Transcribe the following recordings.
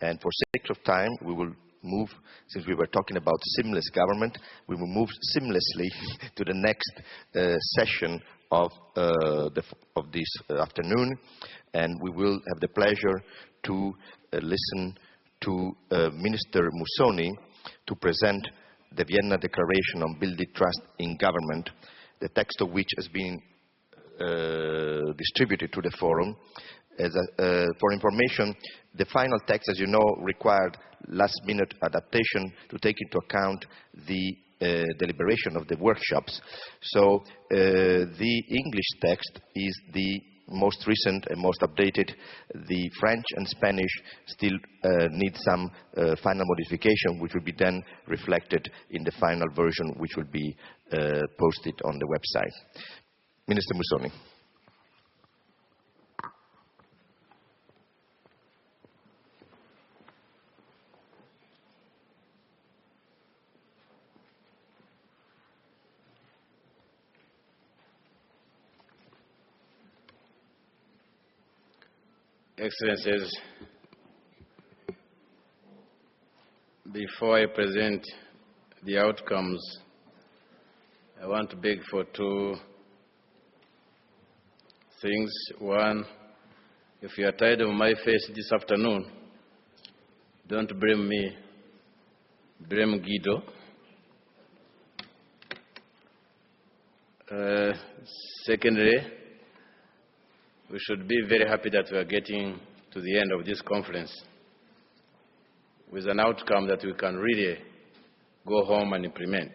And for sake of time, we will move, since we were talking about seamless government, we will move seamlessly to the next session of this afternoon, and we will have the pleasure to listen to Minister Musoni to present the Vienna Declaration on Building Trust in Government, the text of which has been distributed to the forum. For information, the final text, as you know, required last-minute adaptation to take into account the deliberation of the workshops. So the English text is the most recent and most updated. The French and Spanish still need some final modification, which will be then reflected in the final version, which will be posted on the website. Minister Musoni. Excellencies, before I present the outcomes, I want to beg for two things. One, if you are tired of my face this afternoon, don't blame me, blame Guido. Secondly, we should be very happy that we are getting to the end of this conference with an outcome that we can really go home and implement.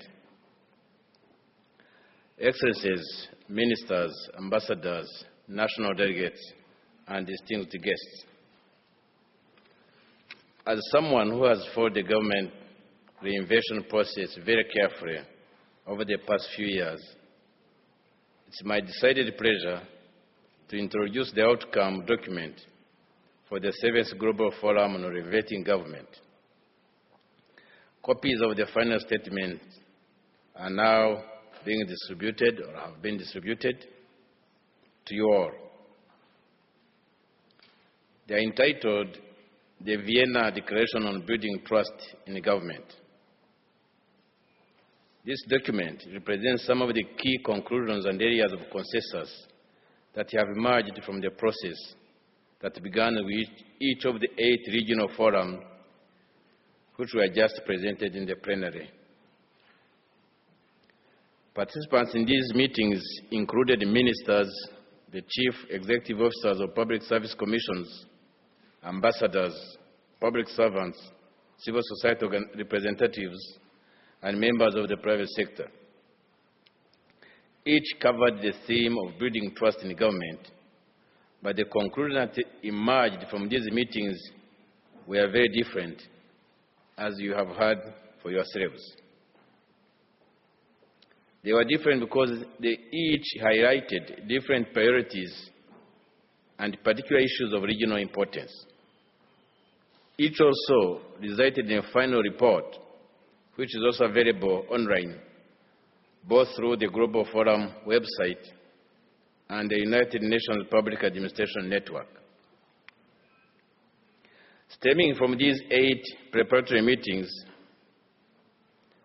Excellencies, ministers, ambassadors, national delegates, and distinguished guests. As someone who has followed the government reinvention process very carefully over the past few years, it's my decided pleasure to introduce the outcome document for the 7th Global Forum on Reinventing Government. Copies of the final statement are now being distributed or have been distributed to you all. They are entitled the Vienna Declaration on Building Trust in Government. This document represents some of the key conclusions and areas of consensus that have emerged from the process that began with each of the 8 regional forums which were just presented in the plenary. Participants in these meetings included ministers, the chief executive officers of public service commissions, ambassadors, public servants, civil society representatives, and members of the private sector. Each covered the theme of building trust in government, but the conclusion that emerged from these meetings were very different, as you have heard for yourselves. They were different because they each highlighted different priorities and particular issues of regional importance. Each also resulted in a final report, which is also available online, both through the Global Forum website and the United Nations Public Administration Network. Stemming from these 8 preparatory meetings,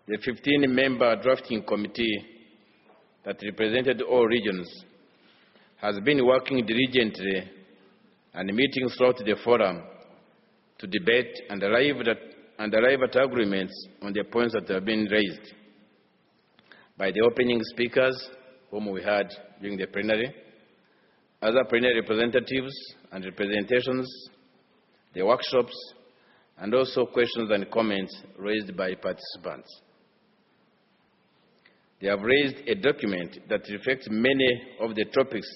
the 15-member drafting committee that represented all regions has been working diligently and meeting throughout the forum to debate and arrive at agreements on the points that have been raised by the opening speakers, whom we had during the plenary, other plenary representatives and representations, the workshops, and also questions and comments raised by participants. They have raised a document that reflects many of the topics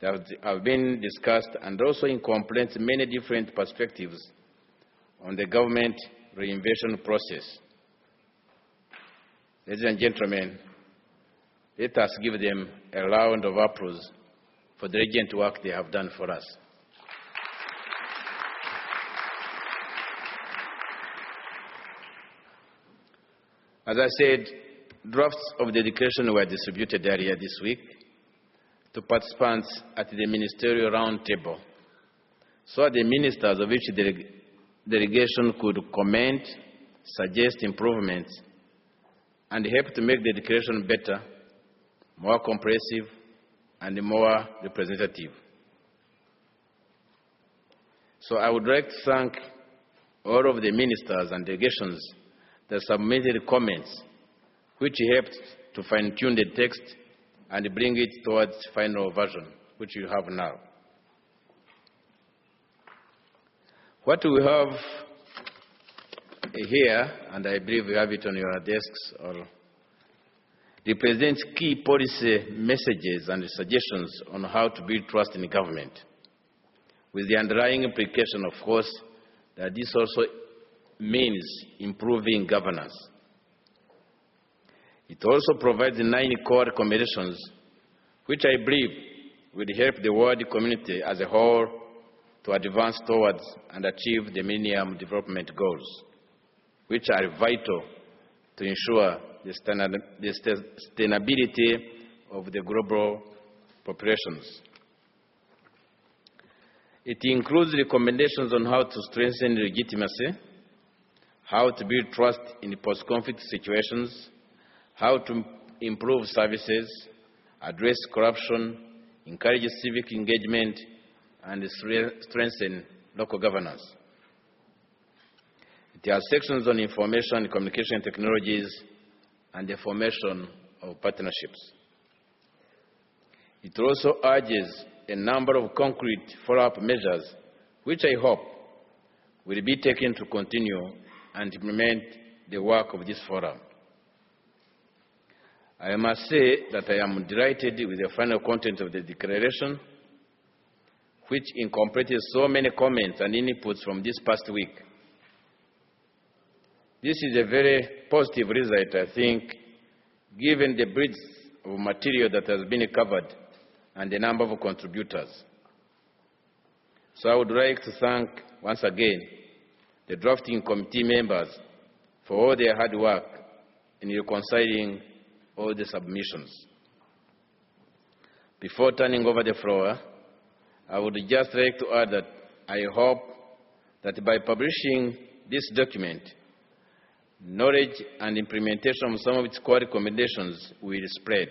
that have been discussed and also incorporates many different perspectives on the government reinvention process. Ladies and gentlemen, let us give them a round of applause for the diligent work they have done for us. As I said, drafts of the declaration were distributed earlier this week to participants at the ministerial roundtable, so the ministers of each delegation could comment, suggest improvements, and help to make the declaration better, more comprehensive, and more representative. So I would like to thank all of the ministers and delegations that submitted comments, which helped to fine-tune the text and bring it towards final version, which you have now. What we have here, and I believe you have it on your desks, represents key policy messages and suggestions on how to build trust in government, with the underlying implication, of course, that this also means improving governance. It also provides 9 core recommendations, which I believe will help the world community as a whole to advance towards and achieve the Millennium Development Goals, which are vital to ensure the sustainability of the global populations. It includes recommendations on how to strengthen legitimacy, how to build trust in post-conflict situations, how to improve services, address corruption, encourage civic engagement, and strengthen local governance. It has sections on information and communication technologies and the formation of partnerships. It also urges a number of concrete follow-up measures, which I hope will be taken to continue and implement the work of this forum. I must say that I am delighted with the final content of the declaration, which incorporated so many comments and inputs from this past week. This is a very positive result, I think, given the breadth of material that has been covered and the number of contributors. So I would like to thank once again the drafting committee members for all their hard work in reconciling all the submissions. Before turning over the floor, I would just like to add that I hope that by publishing this document, knowledge and implementation of some of its core recommendations will spread,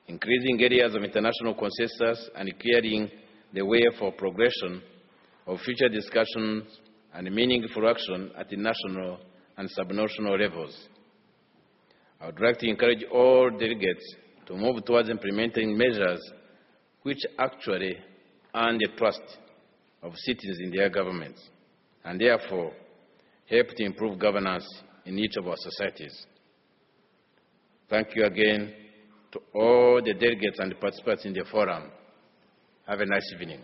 increasing areas of international consensus and clearing the way for progression of future discussions and meaningful action at the national and subnational levels. I would like to encourage all delegates to move towards implementing measures which actually earn the trust of citizens in their governments, and therefore help to improve governance in each of our societies. Thank you again to all the delegates and participants in the forum. Have a nice evening.